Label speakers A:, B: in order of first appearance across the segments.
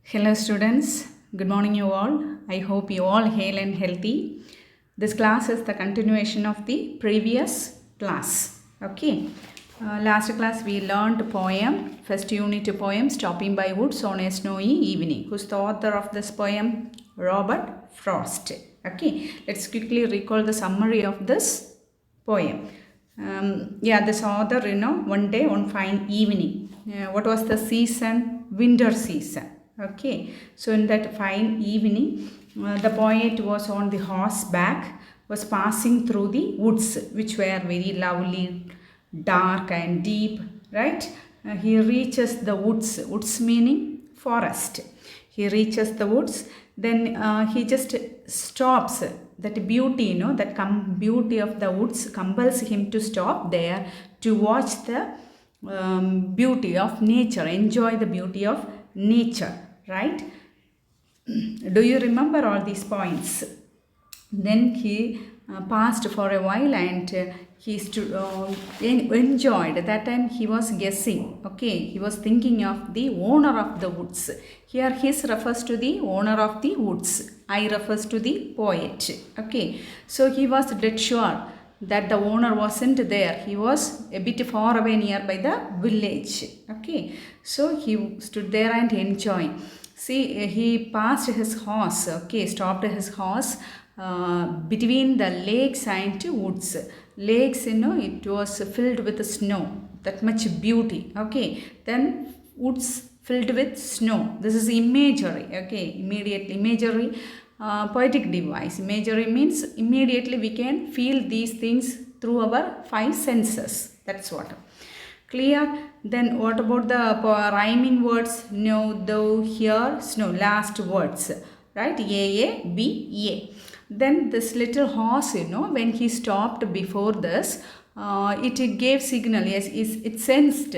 A: Hello, students. Good morning, you all. I hope you all hail and healthy. This class is the continuation of the previous class. Okay. Last class we learned poem, first unit poem, Stopping by Woods on a Snowy Evening. Who's the author of this poem? Robert Frost. Okay. Let's quickly recall the summary of this poem. This author, one day, one fine evening. What was the season? Winter season. Okay, so in that fine evening, the poet was on the horseback, was passing through the woods, which were very lovely, dark and deep, right? He reaches the woods, woods meaning forest. He reaches the woods, then he just stops. That beauty, that beauty of the woods compels him to stop there to watch the beauty of nature, enjoy the beauty of nature, right? Do you remember all these points? Then he passed for a while and he enjoyed. At that time he was guessing. Okay, he was thinking of the owner of the woods. Here his refers to the owner of the woods. I refers to the poet. Okay, so he was dead sure that the owner wasn't there. He was a bit far away nearby the village. Okay, so he stood there and enjoying. See, he passed his horse. Okay, stopped his horse between the lakes and woods. Lakes, it was filled with snow. That much beauty. Okay, then woods filled with snow. This is imagery. Okay, immediately imagery. Poetic device. Imagery means immediately we can feel these things through our five senses. That's what. Clear? Then what about the rhyming words? No, though, here, snow. Last words. Right? A, B, A. Then this little horse, when he stopped before this, it gave signal. Yes, it sensed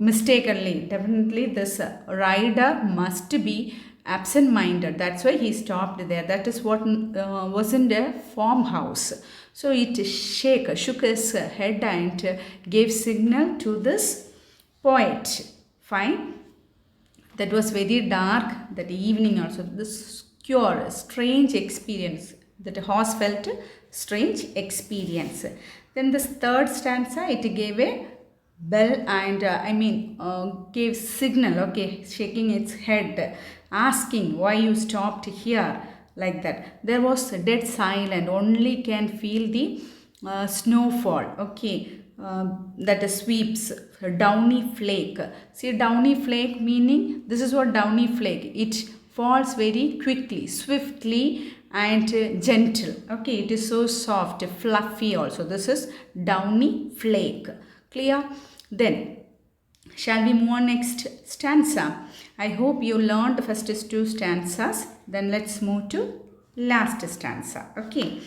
A: mistakenly. Definitely this rider must be absent-minded. That's why he stopped there. That is what was in the farmhouse. So it shook his head and gave signal to this poet. Fine. That was very dark that evening also. This strange experience. That horse felt strange experience. Then this third stanza, it gave a bell and gave signal. Okay, shaking its head, asking why you stopped here, like that. There was dead silent. Only can feel the snowfall. Okay, that sweeps downy flake. See, downy flake meaning, this is what downy flake, it falls very quickly, swiftly and gentle. Okay, it is so soft, fluffy also. This is downy flake. Clear? Then shall we move on next stanza? I hope you learned first two stanzas. Then let's move to last stanza. Okay,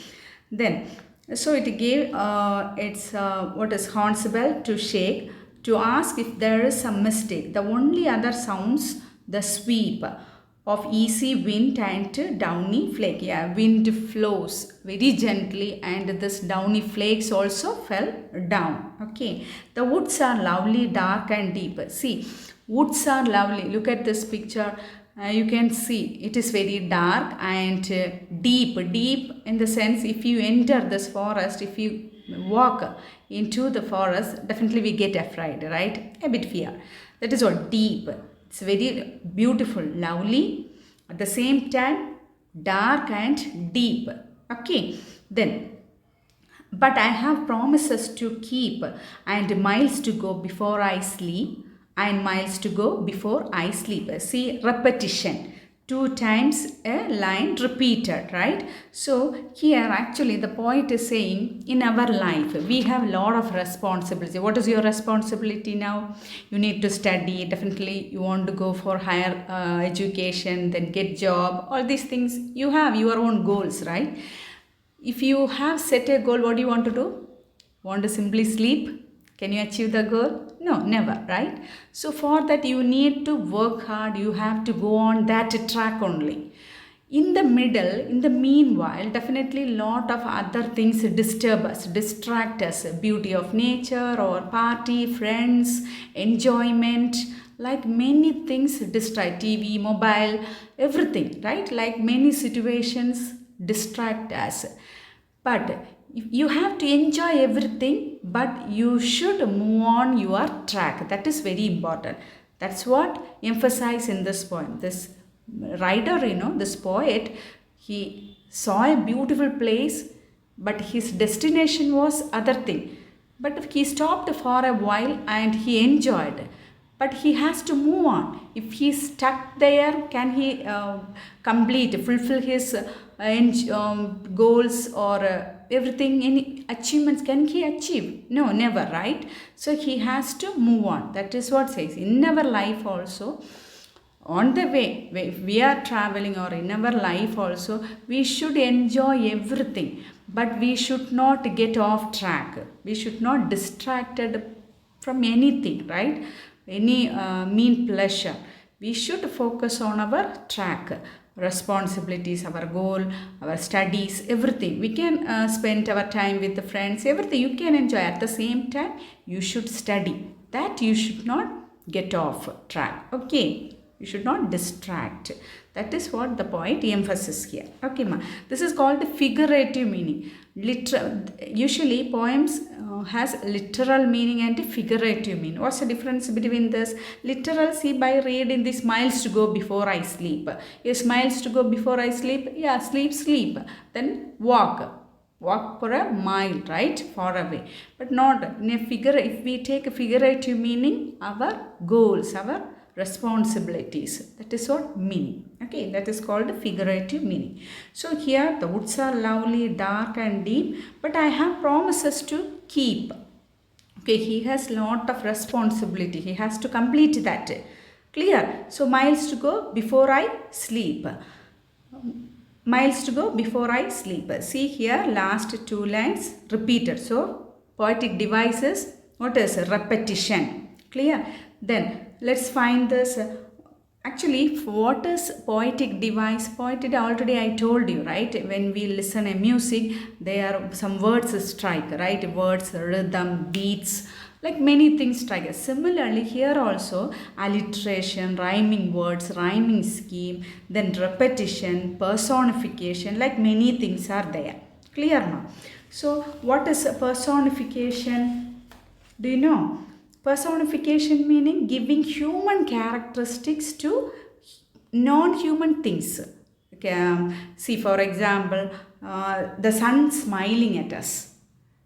A: then so it gave its what is horn's bell to shake, to ask if there is some mistake. The only other sounds the sweep of easy wind and downy flake. Yeah, wind flows very gently and this downy flakes also fell down. Okay, the woods are lovely, dark and deep. See, woods are lovely. Look at this picture. You can see it is very dark and deep in the sense, if you enter this forest, if you walk into the forest, definitely we get afraid, right? A bit fear. That is what deep. It's very beautiful, lovely, at the same time dark and deep. Okay, then but I have promises to keep and miles to go before I sleep, and miles to go before I sleep. See, repetition. Two times a line repeated, right? So here actually the poet is saying, in our life we have a lot of responsibility. What is your responsibility now? You need to study. Definitely you want to go for higher education, then get job. All these things, you have your own goals, right? If you have set a goal, what do you want to do? Want to simply sleep? Can you achieve the goal? No, never, right? So for that you need to work hard. You have to go on that track only. In the middle, in the meanwhile, definitely lot of other things disturb us, distract us. Beauty of nature or party, friends, enjoyment, like many things distract, TV, mobile, everything, right? Like many situations distract us. But you have to enjoy everything, but you should move on your track. That is very important. That's what emphasized in this poem. This writer, this poet, he saw a beautiful place, but his destination was other thing. But he stopped for a while and he enjoyed, but he has to move on. If he's stuck there, can he fulfill his goals or everything, any achievements can he achieve? No, never, right? So he has to move on. That is what says in our life also. On the way, if we are traveling or in our life also, we should enjoy everything, but we should not get off track. We should not distracted from anything, right? Any mean pleasure. We should focus on our track, responsibilities, our goal, our studies, everything. We can spend our time with the friends, everything you can enjoy. At the same time, you should study. That you should not get off track. Okay. You should not distract. That is what the poet emphasizes here. Okay, ma. This is called figurative meaning. Usually poems has literal meaning and figurative meaning. What's the difference between this? Literal, see, by reading this miles to go before I sleep. Yes, miles to go before I sleep. Yeah, sleep. Then walk for a mile, right, far away. But not in a figure. If we take a figurative meaning, our goals, our responsibilities, that is what meaning. Okay, that is called figurative meaning. So here the woods are lovely, dark and deep, but I have promises to keep. Okay, he has lot of responsibility, he has to complete that. Clear? So miles to go before I sleep. Miles to go before I sleep. See here, last two lines repeated. So poetic devices, what is repetition? Clear? Then let's find this. Actually, what is poetic device? Poetic, already I told you, right? When we listen a music, there are some words strike, right? Words, rhythm, beats, like many things strike. Similarly, here also alliteration, rhyming words, rhyming scheme, then repetition, personification, like many things are there. Clear now? So, what is personification? Do you know? Personification meaning giving human characteristics to non-human things. Okay, see, for example, the sun smiling at us.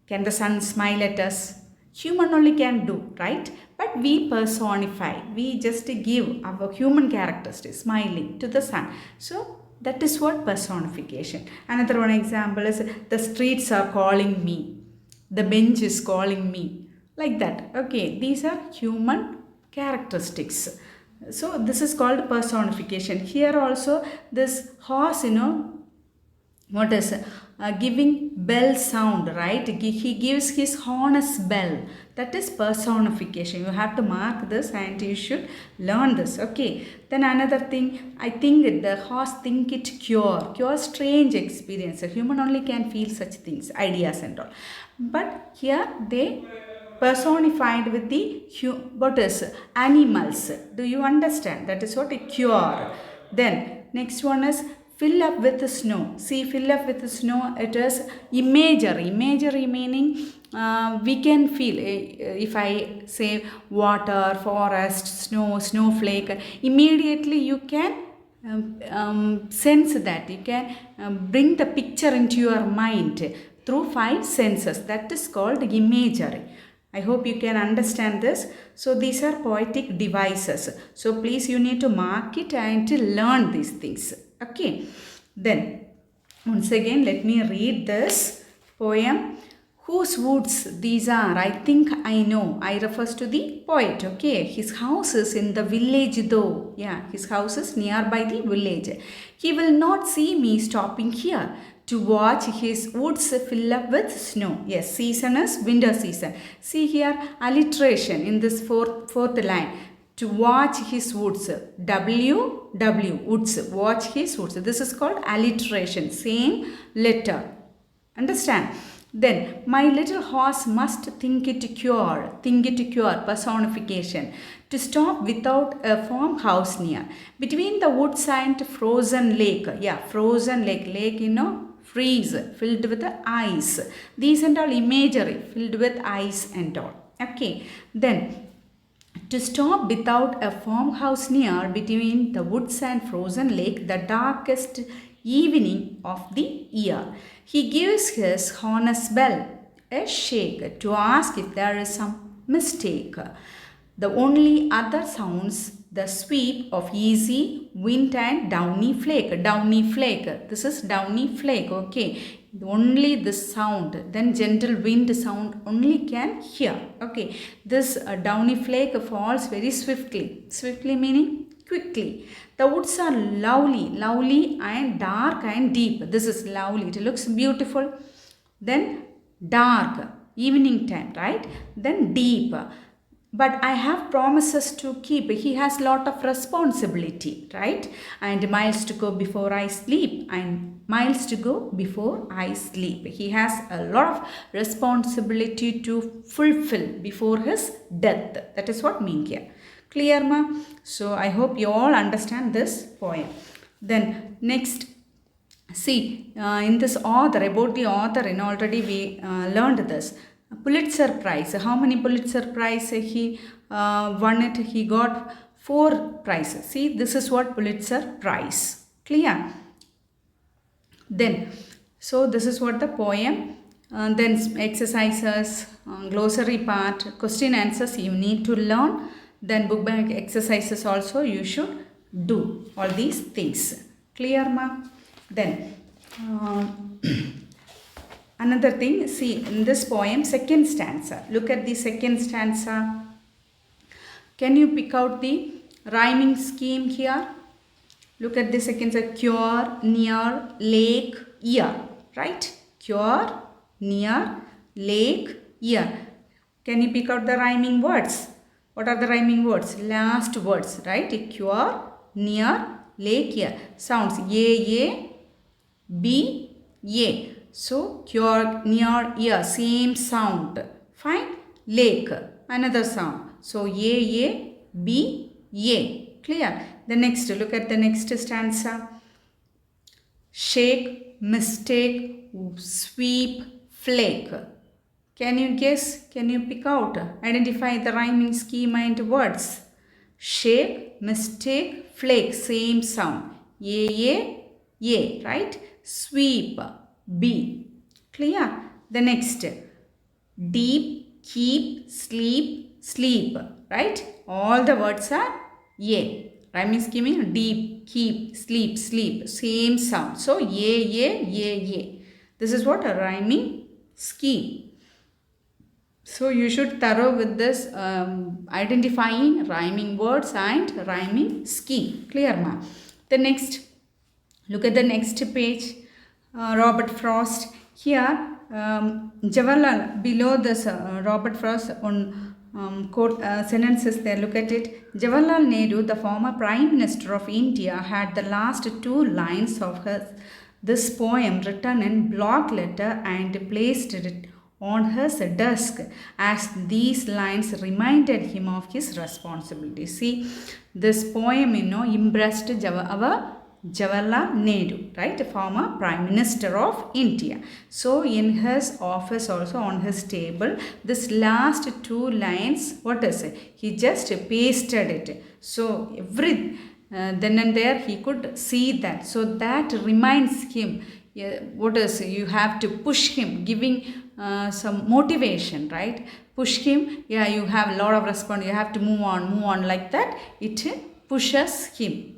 A: Can the sun smile at us? Human only can do, right? But we personify. We just give our human characteristics, smiling to the sun. So that is what personification. Another one example is the streets are calling me. The bench is calling me. Like that. Okay, these are human characteristics. So this is called personification. Here also this horse, what is giving bell sound, right? He gives his harness bell. That is personification. You have to mark this and you should learn this. Okay. Then another thing, I think the horse think it cure strange experience. A human only can feel such things, ideas and all. But here they personified with the what is animals. Do you understand? That is what a cure. Then next one is fill up with snow. See, fill up with snow, it is imagery. Imagery meaning we can feel. If I say water, forest, snow, snowflake, immediately you can sense that. You can bring the picture into your mind through 5 senses. That is called imagery. I hope you can understand this. So these are poetic devices. So please you need to mark it and to learn these things. Okay. Then once again let me read this poem. Whose woods these are? I think I know. I refers to the poet. Okay. His house is in the village though. Yeah. His house is nearby the village. He will not see me stopping here to watch his woods fill up with snow. Yes, season is winter season. See here alliteration in this fourth line. To watch his woods. Woods. Watch his woods. This is called alliteration. Same letter. Understand? Then, my little horse must think it cure, personification. To stop without a farmhouse near. Between the woods and frozen lake. Yeah, frozen lake, freeze, filled with ice. These and all imagery, filled with ice and all. Okay, then to stop without a farmhouse near between the woods and frozen lake, the darkest evening of the year. He gives his harness bell a shake to ask if there is some mistake. The only other sounds the sweep of easy wind and downy flake. Downy flake. This is downy flake. Okay. Only this sound, then gentle wind sound only can hear. Okay. This downy flake falls very swiftly. Swiftly meaning quickly. The woods are lovely and dark and deep. This is lovely. It looks beautiful. Then dark, evening time, right? Then deep. But I have promises to keep. He has lot of responsibility, right? And miles to go before I sleep. And miles to go before I sleep. He has a lot of responsibility to fulfill before his death. That is what mean here. Clear, ma? So I hope you all understand this poem. Then next, see, in this author, about the author, and already we learned this. Pulitzer Prize. How many Pulitzer Prize he won it? He got 4 prizes. See, this is what Pulitzer Prize. Clear? Then, so this is what the poem. Then exercises, glossary part, question answers you need to learn. Then book bank exercises also you should do all these things. Clear, ma? Then another thing, see in this poem, second stanza. Look at the second stanza. Can you pick out the rhyming scheme here? Look at the second stanza. Cure, near, lake, ear. Right? Cure, near, lake, ear. Can you pick out the rhyming words? What are the rhyming words? Last words, right? Cure, near, lake, ear. Sounds A, B, A. So, cure, near, ear, same sound. Fine. Lake, another sound. So, A, B, A. Clear? The next, look at the next stanza. Shake, mistake, sweep, flake. Can you guess? Can you pick out? Identify the rhyming scheme and words. Shake, mistake, flake, same sound. A, right? Sweep, B. Clear? The next. Deep, keep, sleep, sleep. Right? All the words are A. Rhyming scheme is deep, keep, sleep, sleep. Same sound. So, A. This is what a rhyming scheme. So, you should thorough with this identifying rhyming words and rhyming scheme. Clear, ma? The next, look at the next page. Robert Frost. Here, Jawaharlal, below this Robert Frost on quote sentences there, look at it. Jawaharlal Nehru, the former Prime Minister of India, had the last 2 lines of this poem written in block letter and placed it on his desk, as these lines reminded him of his responsibility. See, this poem, impressed our Jawaharlal Nehru, right, former Prime Minister of India. So, in his office also, on his table, this last 2 lines, what is it? He just pasted it. So, then and there he could see that. So, that reminds him, what is, you have to push him, giving some motivation, right? Push him, you have a lot of response, you have to move on, like that. It pushes him.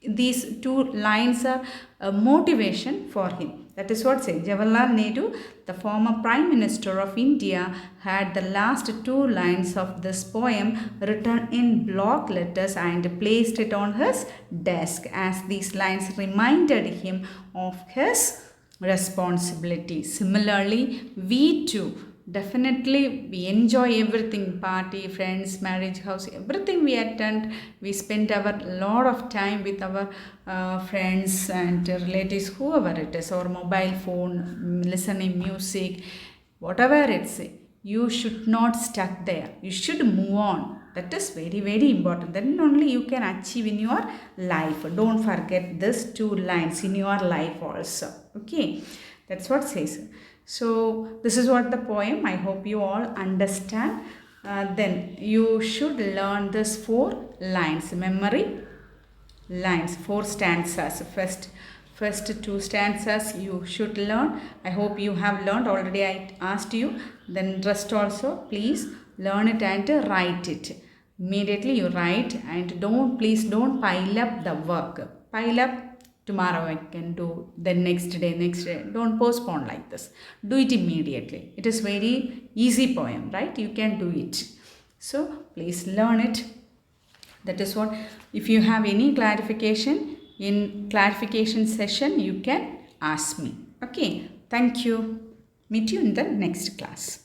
A: These 2 lines are a motivation for him. That is what says Jawaharlal Nehru, the former Prime Minister of India, had the last 2 lines of this poem written in block letters and placed it on his desk, as these lines reminded him of his responsibility. Similarly, we too Definitely, we enjoy everything, party, friends, marriage house, everything we attend. We spend our lot of time with our friends and relatives, whoever it is, or mobile phone, listening music, whatever it's. You should not stuck there. You should move on. That is very, very important. Then only you can achieve in your life. Don't forget this two lines in your life also. Okay, that's what says. So this is what the poem. I hope you all understand. Then you should learn this four lines. Memory lines, four stanzas. First two stanzas you should learn. I hope you have learned already. I asked you. Then rest also please learn it and write it. Immediately you write, and please don't pile up the work. Pile up, tomorrow I can do, then next day. Don't postpone like this. Do it immediately. It is very easy poem, right? You can do it. So please learn it. That is what. If you have any clarification in clarification session, you can ask me. Okay. Thank you. Meet you in the next class.